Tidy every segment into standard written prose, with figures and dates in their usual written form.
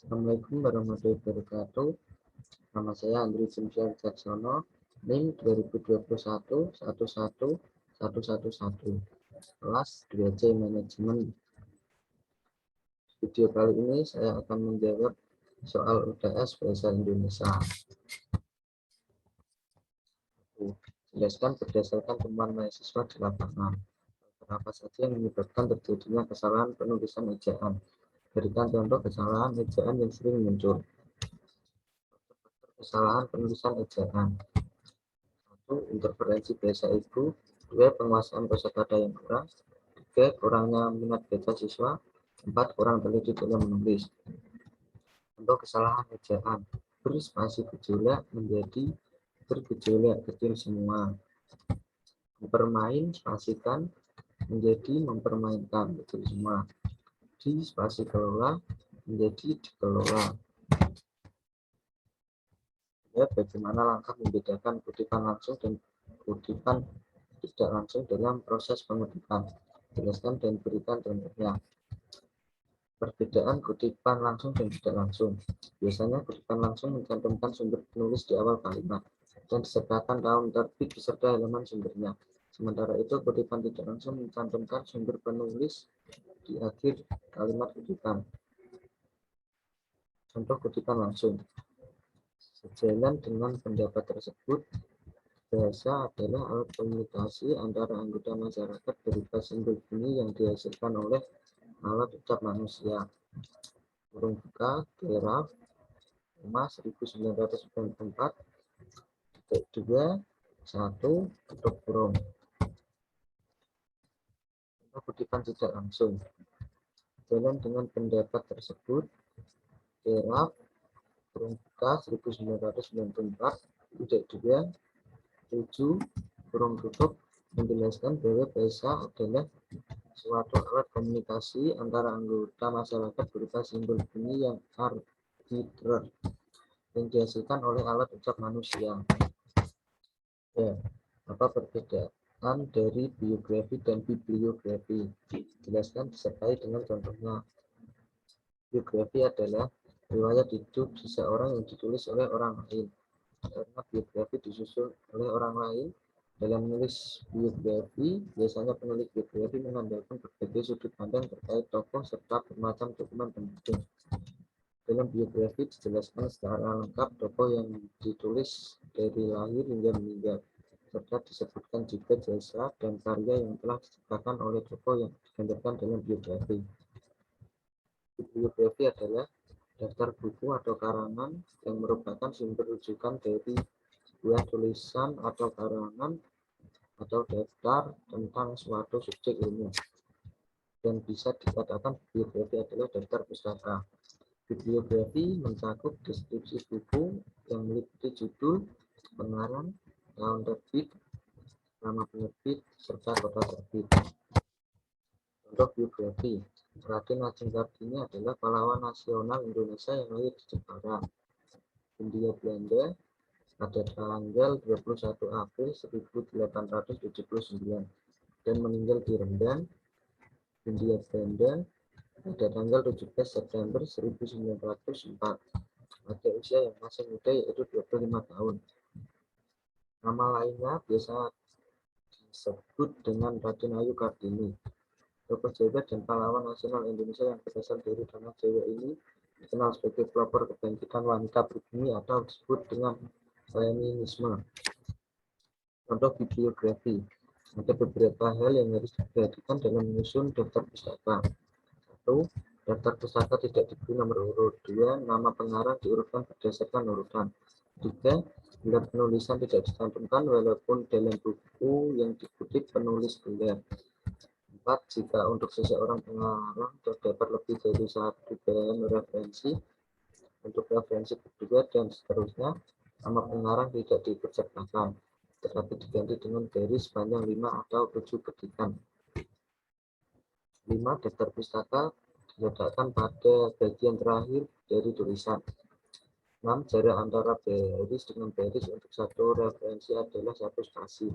Assalamualaikum warahmatullahi wabarakatuh. Nama saya Andri Jimsyar Caksono, NIM 2021 1111111. Kelas 2C Manajemen. Video kali ini saya akan menjawab soal UTS Bahasa Indonesia. Jelaskan berdasarkan temuan mahasiswa di lapangan. Apa saja yang menyebabkan terjadinya kesalahan penulisan ejaan? Berikan contoh kesalahan ejaan yang sering muncul. Kesalahan penulisan ejaan. 1. Interferensi bahasa ibu. 2. Penguasaan kosakata yang kurang. 3. Kurangnya minat baca siswa. 4. Kurang teliti dalam menulis. Contoh kesalahan ejaan: berspasi gejolak menjadi bergejolak kecil semua. Mempermain spasikan menjadi mempermainkan kecil semua. Di spasi kelola menjadi dikelola. Ya, bagaimana langkah membedakan kutipan langsung dan kutipan tidak langsung dalam proses pengutipan? Jelaskan dan berikan contohnya. Perbedaan kutipan langsung dan tidak langsung. Biasanya kutipan langsung mencantumkan sumber penulis di awal kalimat dan disertakan tahun terbit beserta halaman sumbernya. Sementara itu kutipan tidak langsung mencantumkan sumber penulis di akhir kalimat kutipan. Contoh kutipan langsung. Sejalan dengan pendapat tersebut, bahasa adalah alat komunikasi antara anggota masyarakat berupa simbol bunyi yang dihasilkan oleh alat ucap manusia. Kurung buka, Graf, 1994, 2, 1, tutup kurung. Kutipan tidak langsung. Jalan dengan pendapat tersebut, Graf, kurung buka, 1994, 2, 7, kurung tutup, menjelaskan bahwa bahasa adalah suatu alat komunikasi antara anggota masyarakat berupa simbol bunyi yang arbitrer yang dihasilkan oleh alat ucap manusia. Ya, apa perbedaan dari biografi dan bibliografi? Jelaskan disertai dengan contohnya. Biografi adalah riwayat hidup seseorang yang ditulis oleh orang lain. Karena biografi disusun oleh orang lain, dalam menulis biografi, biasanya penulis biografi mengandalkan berbagai sudut pandang terkait tokoh serta bermacam dokumen pendukung. Dalam biografi dijelaskan secara lengkap tokoh yang ditulis dari lahir hingga meninggal, serta disebutkan juga jasa dan karya yang telah diciptakan oleh tokoh yang digambarkan dalam biografi. Bibliografi adalah daftar buku atau karangan yang merupakan sumber rujukan dari sebuah tulisan atau karangan atau daftar tentang suatu subjek ilmu. Dan bisa dikatakan bibliografi adalah daftar pustaka. Bibliografi mencakup deskripsi buku yang meliputi judul, pengarang, tahun terbit, nama penerbit, serta kota terbit. Contoh biografi: Raden Ajeng Kartini adalah pahlawan nasional Indonesia yang lahir di Jepara, Hindia Belanda, pada tanggal 21 April 1879 dan meninggal di Rembang, Hindia Belanda, pada tanggal 17 September 1904 pada usia yang masih muda, yaitu 25 tahun. Nama lainnya biasa disebut dengan Raden Ayu Kartini. Tokoh Jawa dan pahlawan nasional Indonesia yang berasal dari tanah Jawa ini dikenal sebagai pelopor kebangkitan wanita pribumi atau disebut dengan feminisme. Contoh bibliografi: ada beberapa hal yang harus diperhatikan dalam menyusun daftar pustaka. 1. Daftar pustaka tidak diberi nomor urut. 2. Nama pengarang diurutkan berdasarkan urutan. 3. Gelar penulisan tidak dicantumkan walaupun dalam buku yang dikutip penulis gelar. 4. Jika untuk seseorang pengarang terdapat lebih dari satu bahan referensi, untuk referensi kedua dan seterusnya, nama pengarang tidak diikutsertakan, tetapi diganti dengan garis panjang 5 atau 7 ketikan. 5. Daftar pustaka diletakkan pada bagian terakhir dari tulisan. 6. Jarak antara baris dengan baris untuk satu referensi adalah 1 spasi,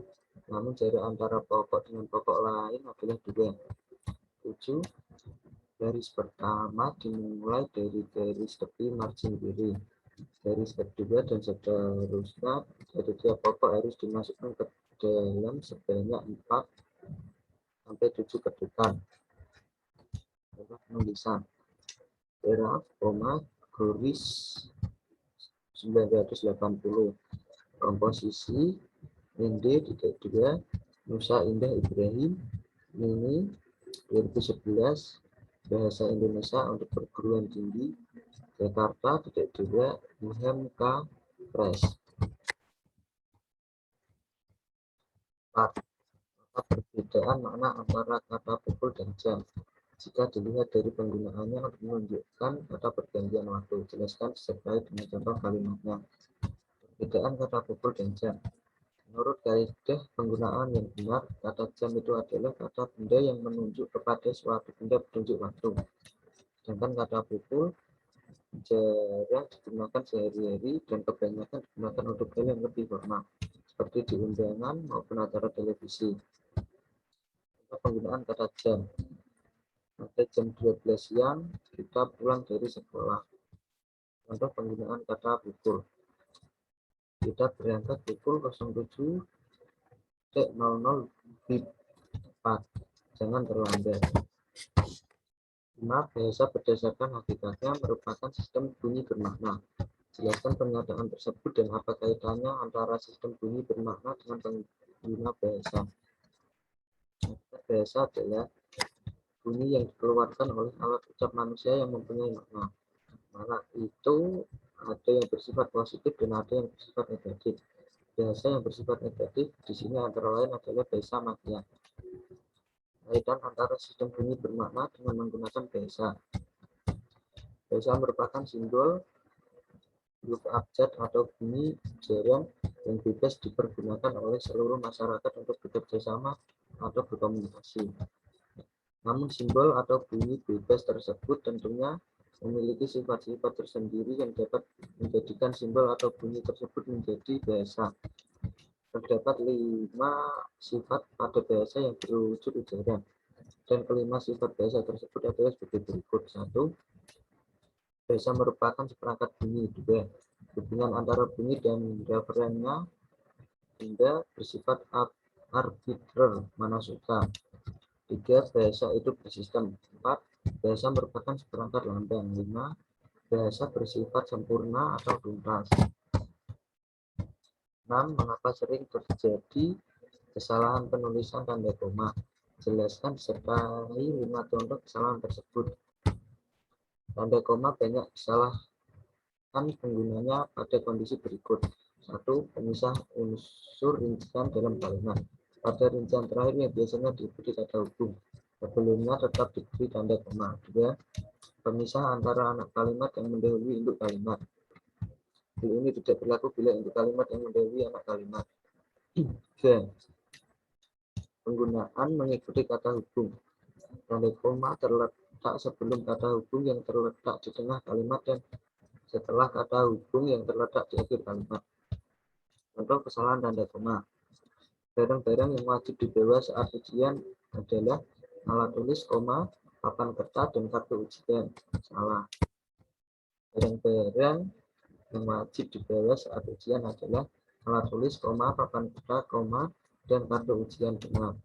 namun jarak antara pokok dengan pokok lain adalah 2. 7. Garis pertama dimulai dari garis tepi margin kiri. Garis kedua dan seterusnya dari tiap pokok harus dimasukkan ke dalam sebanyak 4 sampai 7 ketukan. Penulisan graf, garis 980 komposisi Inde titik 2 Nusa Indah Ibrahim Mini 2011 Bahasa Indonesia untuk perguruan tinggi Jakarta titik 2 UMK Press. Perbedaan makna antara kata pukul dan jam jika dilihat dari penggunaannya untuk menunjukkan kata pergantian waktu. Jelaskan disertai dengan contoh kalimatnya. Perbedaan kata pukul dan jam. Menurut kaidah penggunaan yang benar, kata jam itu adalah kata benda yang menunjuk kepada suatu benda penunjuk waktu. Sedangkan kata pukul jarang digunakan sehari-hari dan kebanyakan digunakan untuk hal yang lebih formal, seperti di undangan maupun acara televisi. Untuk penggunaan kata jam, pada jam 12 siang kita pulang dari sekolah. Contoh penggunaan kata pukul, kita berangkat pukul 07.00 tepat, jangan terlambat. 5. Bahasa berdasarkan hakikatnya merupakan sistem bunyi bermakna. Jelaskan pernyataan tersebut dan apa kaitannya antara sistem bunyi bermakna dengan pengguna bahasa. Bahasa adalah bunyi yang dikeluarkan oleh alat ucap manusia yang mempunyai makna. Makna itu ada yang bersifat positif dan ada yang bersifat negatif. Bahasa yang bersifat negatif di sini antara lain adalah bahasa makian. Kaitan antara sistem bunyi bermakna dengan menggunakan bahasa. Bahasa merupakan simbol, huruf abjad atau bunyi jarang yang bebas dipergunakan oleh seluruh masyarakat untuk bekerja sama atau berkomunikasi. Namun simbol atau bunyi bebas tersebut tentunya memiliki sifat-sifat tersendiri yang dapat menjadikan simbol atau bunyi tersebut menjadi bahasa. Terdapat 5 sifat pada bahasa yang berwujud ujaran, dan kelima sifat bahasa tersebut adalah sebagai berikut. 1. Bahasa merupakan seperangkat bunyi. 2. Hubungan antara bunyi dan referennya benda bersifat arbitrer, mana suka. 3. Bahasa itu bersistem. 4. Bahasa merupakan seperangkat lambang. 5. Bahasa bersifat sempurna atau tuntas. 6. Mengapa sering terjadi kesalahan penulisan tanda koma? Jelaskan disertai 5 contoh kesalahan tersebut. Tanda koma banyak kesalahan penggunanya pada kondisi berikut. 1. Pemisah unsur rincian dalam kalimat. Pada rincian terakhir yang biasanya diikuti kata hubung, sebelumnya tetap diberi tanda koma. 2. Pemisah antara anak kalimat yang mendahului induk kalimat. Hal ini tidak berlaku bila induk kalimat yang mendahului anak kalimat. 3. Penggunaan mengikuti kata hubung. Tanda koma terletak sebelum kata hubung yang terletak di tengah kalimat dan setelah kata hubung yang terletak di akhir kalimat. Contoh kesalahan tanda koma. Barang-barang yang wajib dibawa saat ujian adalah alat tulis, papan kertas, dan kartu ujian. Salah. Barang-barang yang wajib dibawa saat ujian adalah alat tulis, papan kertas, dan kartu ujian. Benar.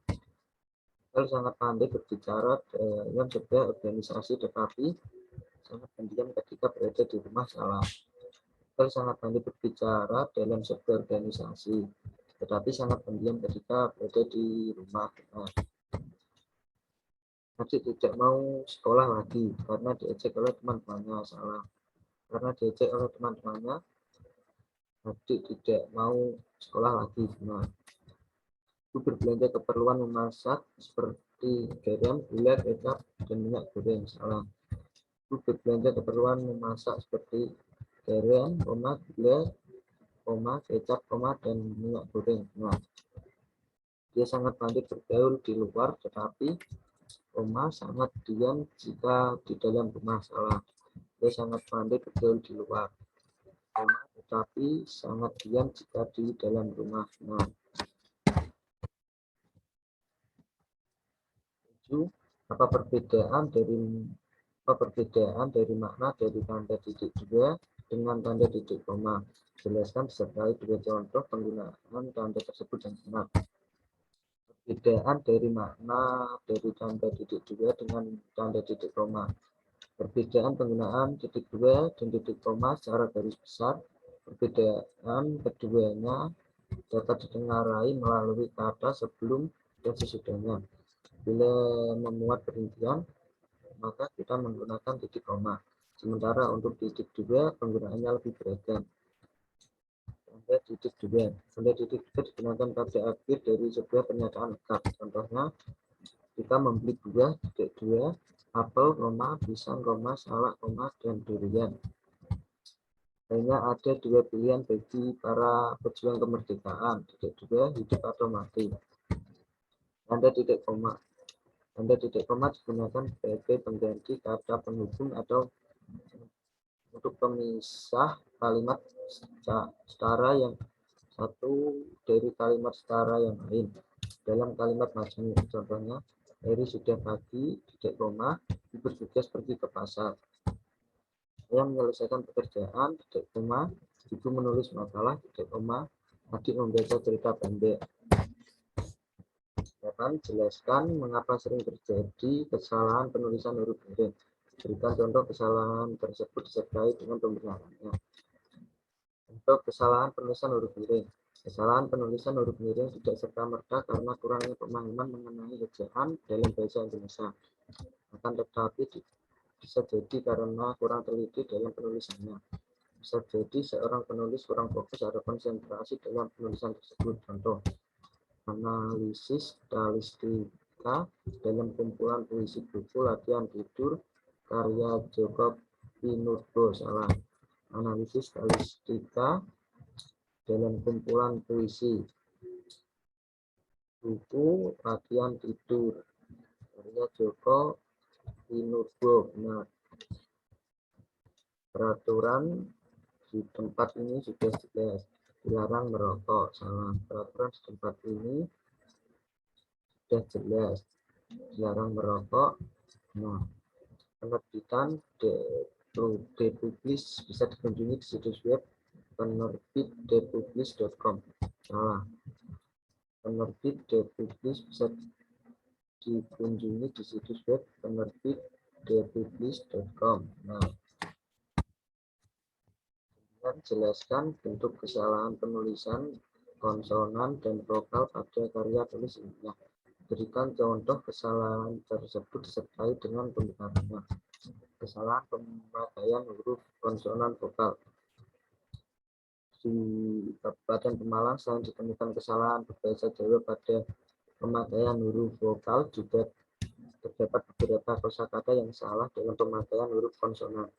Saya sangat pandai berbicara dalam sebuah organisasi tetapi sangat pendiam ketika berada di rumah. Salah. Saya sangat pandai berbicara dalam sebuah organisasi tetapi sangat pendiam ketika berada di rumah. Adik tidak mau sekolah lagi karena diejek oleh teman-temannya. Salah. Karena diejek oleh teman-temannya, adik tidak mau sekolah lagi. Benar. Ibu berbelanja keperluan memasak seperti garam, gula, kecap, dan minyak goreng. Salah. Ibu berbelanja keperluan memasak seperti garam, gula, kecap, dan minyak goreng. Nah, dia sangat pandai bergaul di luar, tetapi sangat diam jika di dalam rumah. Salah. Dia sangat pandai bergaul di luar, tetapi sangat diam jika di dalam rumah. Nah, 7. Apa perbedaan dari makna dari tanda titik dua dengan tanda titik koma? Jelaskan disertai dua contoh penggunaan tanda tersebut yang benar. Perbedaan dari makna dari tanda titik dua dengan tanda titik koma. Perbedaan penggunaan titik dua dan titik koma secara garis besar. Perbedaan keduanya dapat ditengarai melalui kata sebelum dan sesudahnya. Bila memuat perincian, maka kita menggunakan titik koma. Sementara untuk titik dua penggunaannya lebih beragam. Tanda titik dua. Tanda titik dua digunakan pada akhir dari sebuah pernyataan lengkap. Contohnya, kita membeli buah titik dua, apel, pisang, salak, dan durian. Hanya ada dua pilihan bagi para pejuang kemerdekaan, titik dua, hidup atau mati. Tanda titik koma. Tanda titik koma digunakan sebagai pengganti kata penghubung atau untuk pemisah kalimat setara yang satu dari kalimat setara yang lain. Dalam kalimat majmuk, contohnya, Heri sudah pagi, titik koma, bertugas pergi ke pasar. Saya menyelesaikan pekerjaan, titik koma, ibu menulis makalah, titik koma, adik membaca cerita pendek. Akan jelaskan mengapa sering terjadi kesalahan penulisan huruf miring. Berikan contoh kesalahan tersebut disertai dengan pembenarannya. Untuk kesalahan penulisan huruf miring. Kesalahan penulisan huruf miring tidak serta-merta karena kurangnya pemahaman mengenai ejaan dalam bahasa Indonesia. Akan tetapi bisa jadi karena kurang teliti dalam penulisannya. Bisa jadi seorang penulis kurang fokus atau konsentrasi dalam penulisan tersebut. Contoh, analisis stylistika dalam kumpulan puisi buku latihan tidur karya Joko Pinurbo. Salah. Analisis stylistika dalam kumpulan puisi buku latihan tidur karya Joko Pinurbo. Benar. Peraturan di tempat ini sudah jelas, dilarang merokok. Salah. Peraturan di tempat ini sudah jelas, dilarang merokok. Nah, penerbitan Depublis bisa dikunjungi di situs web penerbit depublis.com. Salah. Penerbit Depublis bisa dikunjungi di situs web penerbit depublis.com. Nah, jelaskan bentuk kesalahan penulisan konsonan dan vokal pada karya tulis ilmiah. Berikan contoh kesalahan tersebut disertai dengan pembenarannya. Kesalahan pemakaian huruf konsonan vokal. Di Kabupaten Pemalang selain ditemukan kesalahan berbahasa Jawa pada pemakaian huruf vokal, juga terdapat beberapa kosakata yang salah dalam pemakaian huruf konsonan.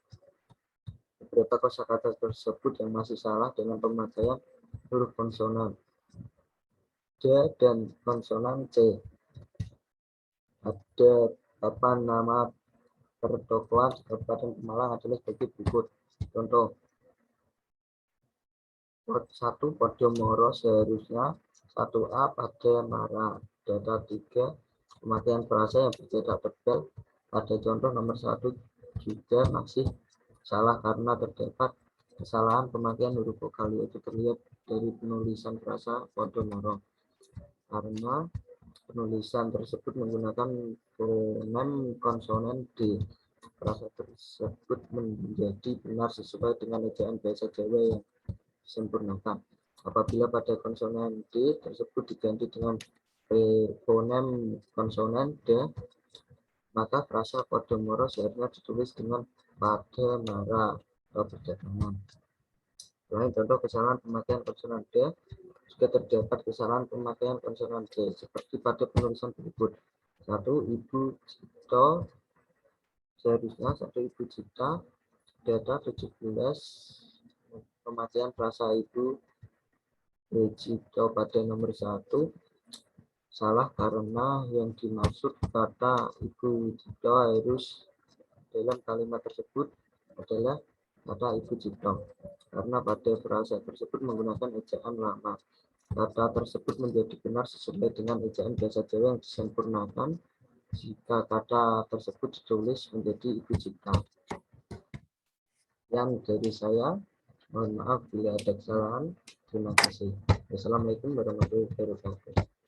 Beberapa kosakata tersebut yang masih salah dengan pemakaian huruf konsonan D dan konsonan C. Ada nama pertokoan di Kabupaten Pemalang adalah sebagai berikut. Contoh, Pot 1 Podomoro seharusnya 1A pada Mara. Data 3 pemakaian frasa yang bercetak tebal pada contoh nomor 1 juga masih salah karena terdapat kesalahan pemakaian huruf vokal, yaitu terlihat dari penulisan frasa Podomoro. Karena penulisan tersebut menggunakan fonem konsonan D. Frasa tersebut menjadi benar sesuai dengan ejaan bahasa Jawa yang disempurnakan. Apabila pada konsonan D tersebut diganti dengan fonem konsonan D, maka frasa Podomoro seharusnya ditulis dengan pada Mara atau berdatangan. Selain contoh kesalahan pemakaian konsonan D, juga terdapat kesalahan pemakaian konsonan D, seperti pada penulisan berikut. 1. Ibu Cipto seharusnya 1 Ibu Cipta. Data 17 pemakaian frasa Ibu Cipto pada nomor 1 salah karena yang dimaksud kata Ibu Cipto harus dalam kalimat tersebut adalah kata Ibu Cipto, karena pada frasa tersebut menggunakan ejaan lama. Kata tersebut menjadi benar sesuai dengan ejaan bahasa Jawa yang disempurnakan jika kata tersebut ditulis menjadi Ibu Cika. Yang dari saya, mohon maaf bila ada kesalahan. Terima kasih. Wassalamualaikum warahmatullahi wabarakatuh.